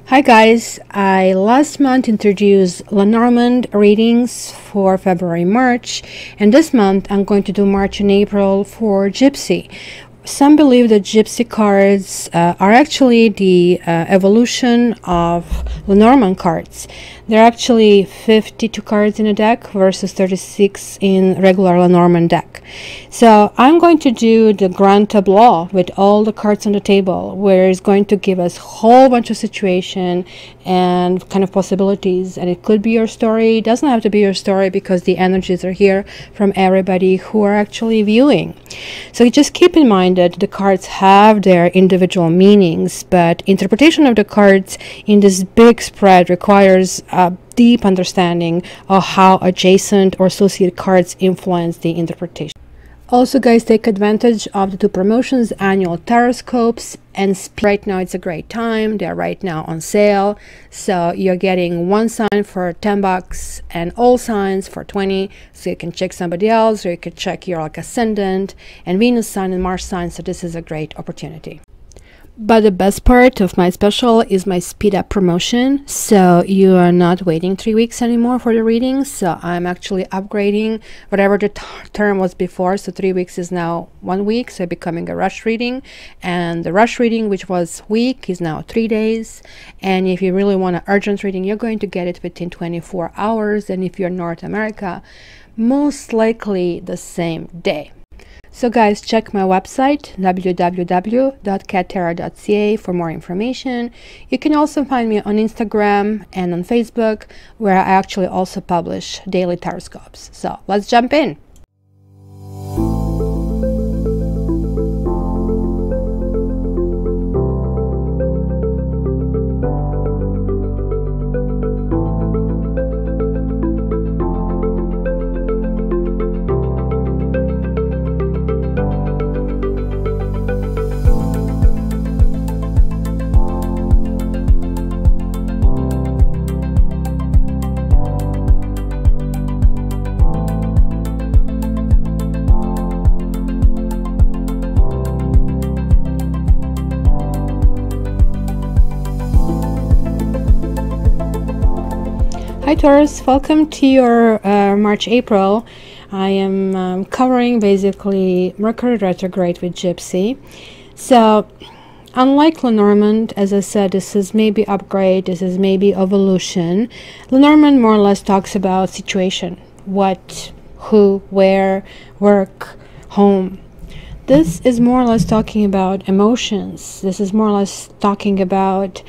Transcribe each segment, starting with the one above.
Hi guys, I last month introduced Lenormand readings for February, March, and this month I'm going to do March and April for Gypsy. Some believe that Gypsy cards are actually the evolution of Lenormand cards. There are actually 52 cards in a deck versus 36 in regular Lenormand deck. So I'm going to do the grand tableau with all the cards on the table, where it's going to give us a whole bunch of situation and kind of possibilities, and it could be your story. It doesn't have to be your story because the energies are here from everybody who are actually viewing. So just keep in mind that the cards have their individual meanings, but interpretation of the cards in this big spread requires a deep understanding of how adjacent or associated cards influence the interpretation. Also guys, take advantage of the two promotions, annual Taroscopes and right now it's a great time. They're right now on sale, so you're getting one sign for 10 bucks and all signs for 20, so you can check somebody else, or you can check your ascendant and Venus sign and Mars sign. So this is a great opportunity. But the best part of my special is my speed up promotion, so you are not waiting 3 weeks anymore for the readings. So I'm actually upgrading whatever the term was before, so 3 weeks is now 1 week, so becoming a rush reading, and the rush reading, which was week, is now 3 days. And if you really want an urgent reading, you're going to get it within 24 hours, and if you're North America, most likely the same day. So guys, check my website www.cattarot.ca for more information. You can also find me on Instagram and on Facebook, where I actually also publish daily Taroscopes. So let's jump in. Hi Taurus, welcome to your March-April. I am covering basically Mercury retrograde with Gypsy. So unlike Lenormand, as I said, this is maybe upgrade, this is maybe evolution. Lenormand more or less talks about situation, what, who, where, work, home. This is more or less talking about emotions. This is more or less talking about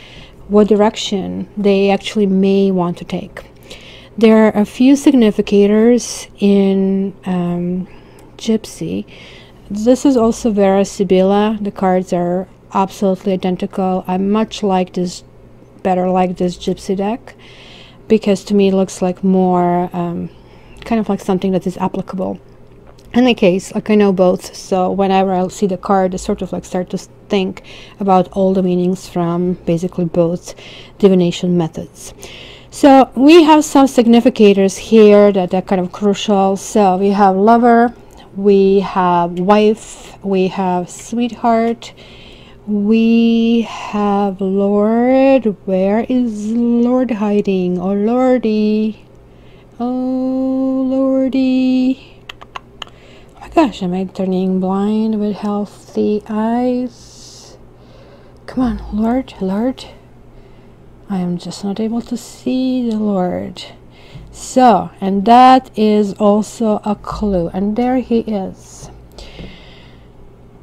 what direction they actually may want to take. There are a few significators in Gypsy. This is also Vera Sibilla. The cards are absolutely identical. I much like this, better like this Gypsy deck, because to me it looks like more kind of like something that is applicable. In any case, like I know both, so whenever I see the card, I sort of like start to think about all the meanings from basically both divination methods. So we have some significators here that are kind of crucial. So we have lover, we have wife, we have sweetheart, we have Lord. Where is Lord hiding? Oh Lordy, oh Lordy. Oh my gosh, am I turning blind with healthy eyes? Come on, Lord, Lord. I am just not able to see the Lord. So, and that is also a clue, and there he is.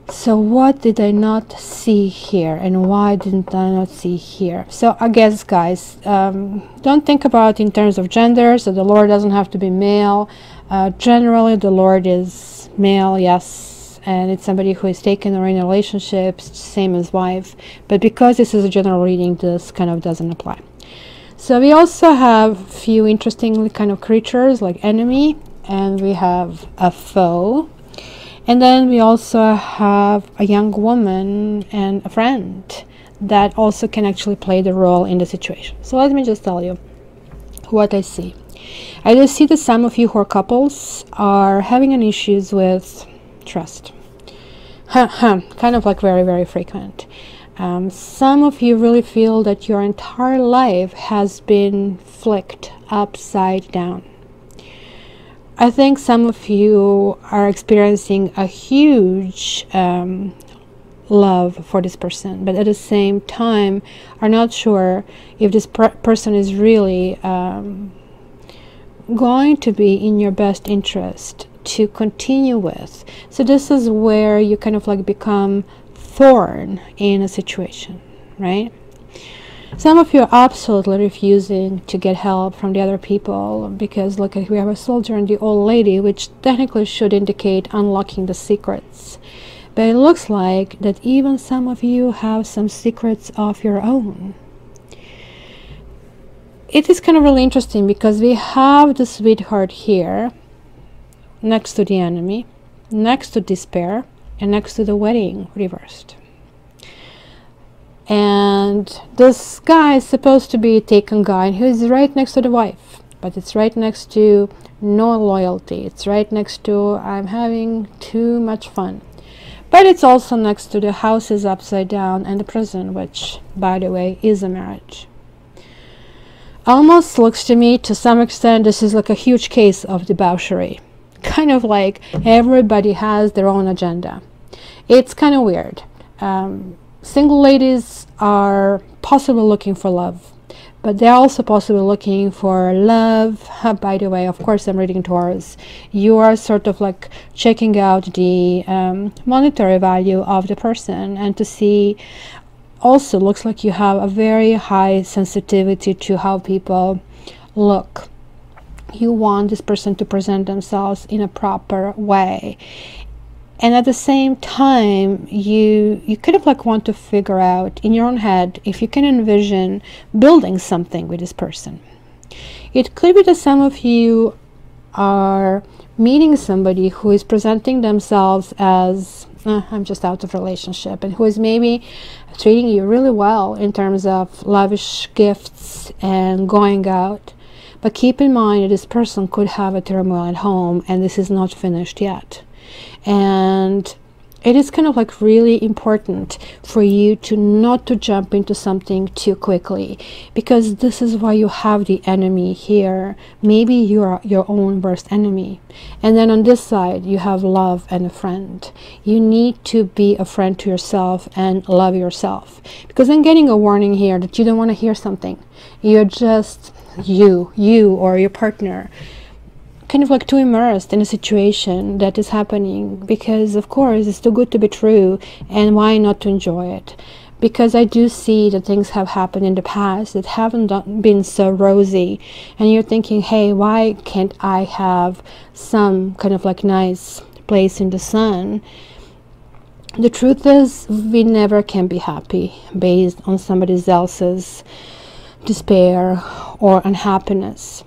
So what did I not see here, and why didn't I not see here? So I guess guys, don't think about in terms of gender. So the Lord doesn't have to be male. Generally the Lord is male, yes, and it's somebody who is taken or in a relationship, same as wife, but because this is a general reading, this kind of doesn't apply. So we also have a few interesting kind of creatures like enemy, and we have a foe, and then we also have a young woman and a friend that also can actually play the role in the situation. So let me just tell you what I see. I do see that some of you who are couples are having an issues with trust. Kind of like very, very frequent. Some of you really feel that your entire life has been flipped upside down. I think some of you are experiencing a huge love for this person, but at the same time are not sure if this person is really going to be in your best interest to continue with. So this is where you kind of like become thorn in a situation, right? Some of you are absolutely refusing to get help from the other people because look, we have a soldier and the old lady, which technically should indicate unlocking the secrets. But it looks like that even some of you have some secrets of your own. It is kind of really interesting because we have the sweetheart here next to the enemy, next to despair, and next to the wedding reversed. And this guy is supposed to be a taken guy, and he's right next to the wife, but it's right next to no loyalty. It's right next to I'm having too much fun. But it's also next to the house is upside down and the prison, which, by the way, is a marriage. Almost looks to me, to some extent, this is like a huge case of debauchery. Kind of like everybody has their own agenda. It's kind of weird. Single ladies are possibly looking for love, but they're also possibly looking for love. By the way, of course, I'm reading Taurus. You are sort of like checking out the monetary value of the person, and to see also looks like you have a very high sensitivity to how people look. You want this person to present themselves in a proper way. And at the same time, you kind of like want to figure out in your own head if you can envision building something with this person. It could be that some of you are meeting somebody who is presenting themselves as I'm just out of relationship, and who is maybe treating you really well in terms of lavish gifts and going out. But keep in mind that this person could have a turmoil at home, and this is not finished yet. And it is kind of like really important for you to not to jump into something too quickly, because this is why you have the enemy here. Maybe you are your own worst enemy, and then on this side you have love and a friend. You need to be a friend to yourself and love yourself, because I'm getting a warning here that you don't want to hear something. You're just you or your partner kind of like too immersed in a situation that is happening, because of course it's too good to be true, and why not to enjoy it? Because I do see that things have happened in the past that haven't been so rosy, and you're thinking, hey, why can't I have some kind of like nice place in the sun? The truth is, we never can be happy based on somebody else's despair or unhappiness.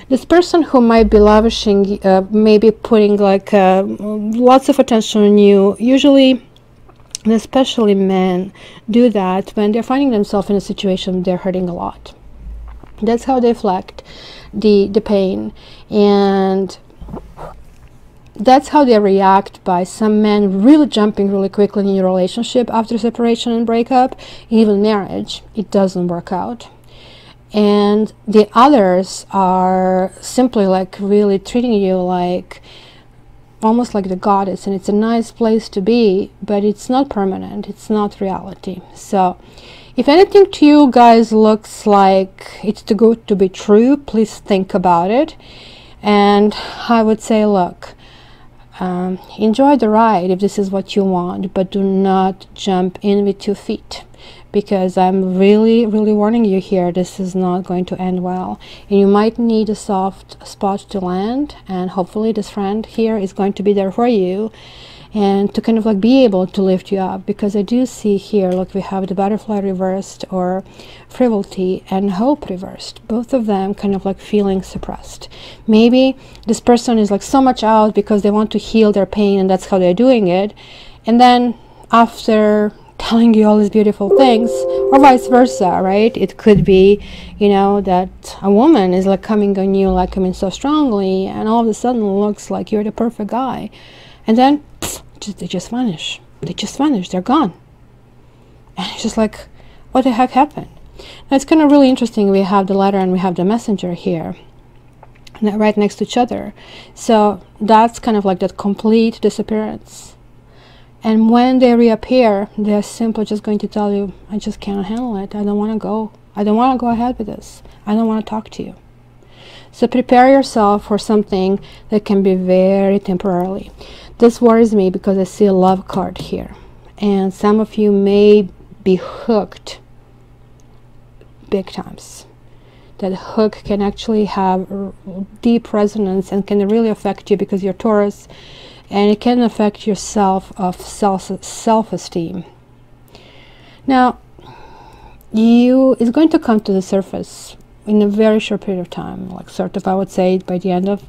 This person who might be lavishing, maybe putting like lots of attention on you, usually, and especially men, do that when they're finding themselves in a situation they're hurting a lot. That's how they deflect the pain, and that's how they react. By some men really jumping really quickly in your relationship after separation and breakup, even marriage, it doesn't work out. And the others are simply like really treating you like almost like the goddess, and it's a nice place to be, but it's not permanent, it's not reality. So if anything to you guys looks like it's too good to be true, please think about it. And I would say, look, enjoy the ride if this is what you want, but do not jump in with 2 feet. Because I'm really warning you here, this is not going to end well, and you might need a soft spot to land, and hopefully this friend here is going to be there for you and to kind of like be able to lift you up. Because I do see here, look, we have the butterfly reversed, or frivolity, and hope reversed, both of them kind of like feeling suppressed. Maybe this person is like so much out because they want to heal their pain, and that's how they're doing it, and then after telling you all these beautiful things, or vice versa, right? It could be, you know, that a woman is like coming on you like, I mean, so strongly, and all of a sudden it looks like you're the perfect guy, and then pff, they just vanish. They just vanish. They're gone. And it's just like, what the heck happened? Now, it's kind of really interesting. We have the letter and we have the messenger here, right next to each other. So that's kind of like that complete disappearance. And when they reappear, they're simply just going to tell you, I just can't handle it. I don't want to go. I don't want to go ahead with this. I don't want to talk to you. So prepare yourself for something that can be very temporarily. This worries me because I see a love card here. And some of you may be hooked big times. That hook can actually have deep resonance and can really affect you because you're Taurus, and it can affect your self-esteem. Now, it's going to come to the surface in a very short period of time, like sort of, I would say, by the end of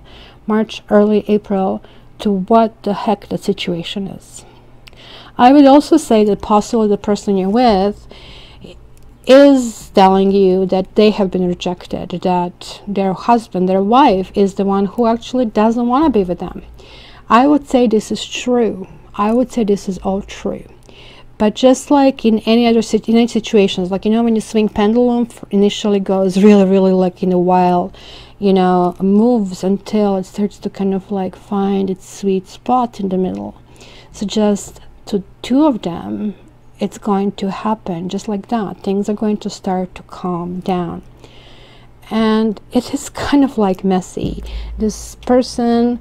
March, early April, to what the heck the situation is. I would also say that possibly the person you're with is telling you that they have been rejected, that their husband, their wife, is the one who actually doesn't want to be with them. I would say this is true. I would say this is all true. But just like in any other situations, like, you know, when you swing pendulum, initially goes really, really like in a while, you know, moves until it starts to kind of like find its sweet spot in the middle. So just to two of them, it's going to happen just like that. Things are going to start to calm down. And it is kind of like messy. This person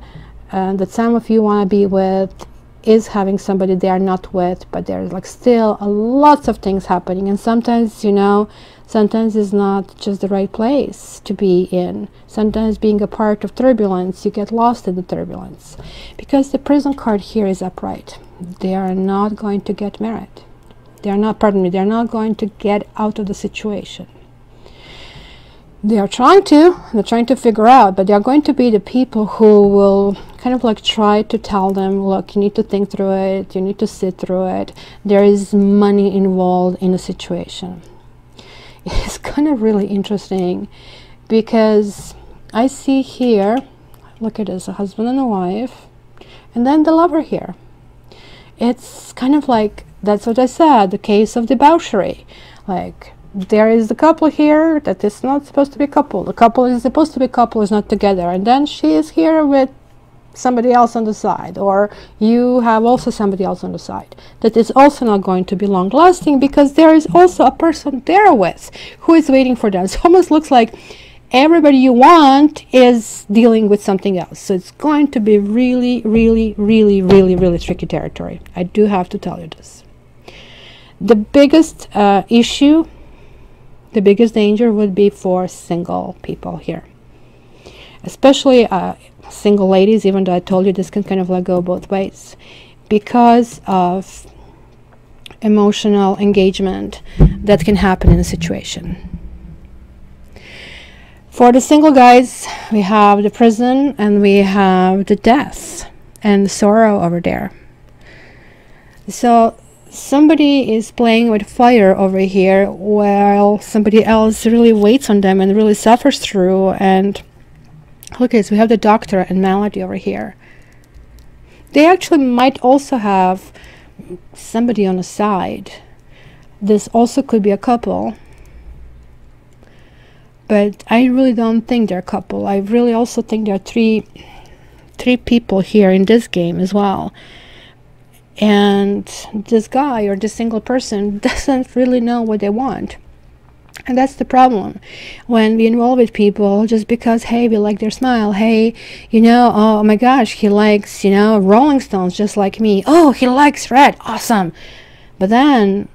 that some of you want to be with is having somebody they are not with, but there's like still lots of things happening. And sometimes, you know, sometimes it's not just the right place to be in. Sometimes being a part of turbulence, you get lost in the turbulence. Because the prison card here is upright. They are not going to get married. They are not, pardon me, they're not going to get out of the situation. They are trying to, they're trying to figure out, but they're going to be the people who will kind of like try to tell them, look, you need to think through it, you need to sit through it. There is money involved in the situation. It's kind of really interesting because I see here, look at this, a husband and a wife, and then the lover here. It's kind of like, that's what I said, the case of debauchery. Like, there is the couple here that is not supposed to be a couple. The couple is supposed to be a couple, is not together. And then she is here with somebody else on the side. Or you have also somebody else on the side. That is also not going to be long lasting because there is also a person there with who is waiting for them. It almost looks like everybody you want is dealing with something else. So it's going to be really, really, really, really, really tricky territory. I do have to tell you this. The biggest issue, the biggest danger would be for single people here. Especially single ladies, even though I told you this can kind of like go both ways. Because of emotional engagement that can happen in a situation. For the single guys, we have the prison and we have the death and the sorrow over there. So somebody is playing with fire over here while somebody else really waits on them and really suffers through. And okay, so we have the doctor and Melody over here. They actually might also have somebody on the side. This also could be a couple. But I really don't think they're a couple. I really also think there are three people here in this game as well. And this guy or this single person doesn't really know what they want. And that's the problem when we involve with people just because, hey, we like their smile. Hey, you know, oh my gosh, he likes, you know, Rolling Stones just like me. Oh, he likes red. Awesome. But then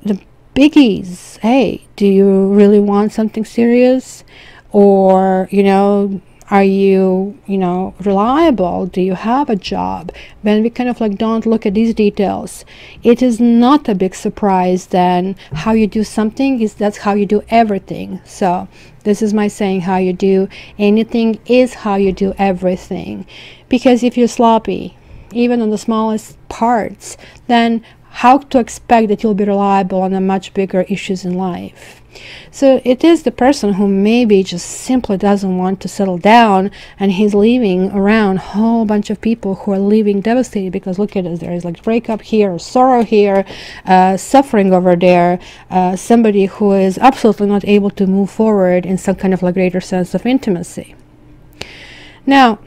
the biggies, hey, do you really want something serious? Or, you know, are you, you know, reliable? Do you have a job? When we kind of like don't look at these details, it is not a big surprise then how you do something is that's how you do everything. So this is my saying, how you do anything is how you do everything. Because if you're sloppy, even on the smallest parts, then how to expect that you'll be reliable on the much bigger issues in life. So it is the person who maybe just simply doesn't want to settle down, and he's leaving around a whole bunch of people who are leaving devastated, because look at this, there is like breakup here, sorrow here, suffering over there, somebody who is absolutely not able to move forward in some kind of like greater sense of intimacy. Now,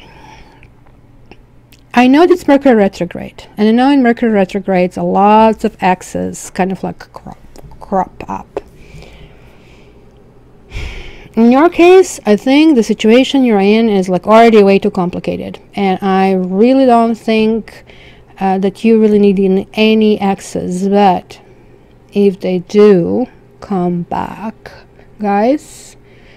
I know it's Mercury retrograde, and I know in Mercury retrogrades a lots of axes kind of like crop up. In your case, I think the situation you're in is like already way too complicated, and I really don't think that you really need any access. But if they do come back, guys,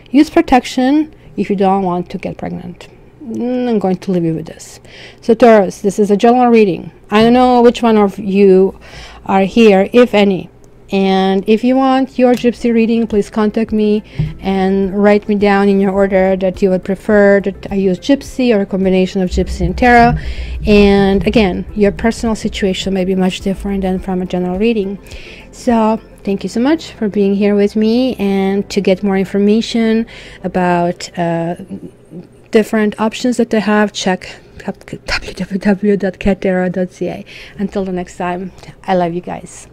use protection if you don't want to get pregnant. I'm going to leave you with this. So Taurus, this is a general reading. I don't know which one of you are here, if any. And if you want your Gypsy reading, please contact me and write me down in your order that you would prefer that I use Gypsy or a combination of Gypsy and Tarot. And again, your personal situation may be much different than from a general reading. So thank you so much for being here with me. And to get more information about different options that I have, check www.cattarot.ca. Until the next time, I love you guys.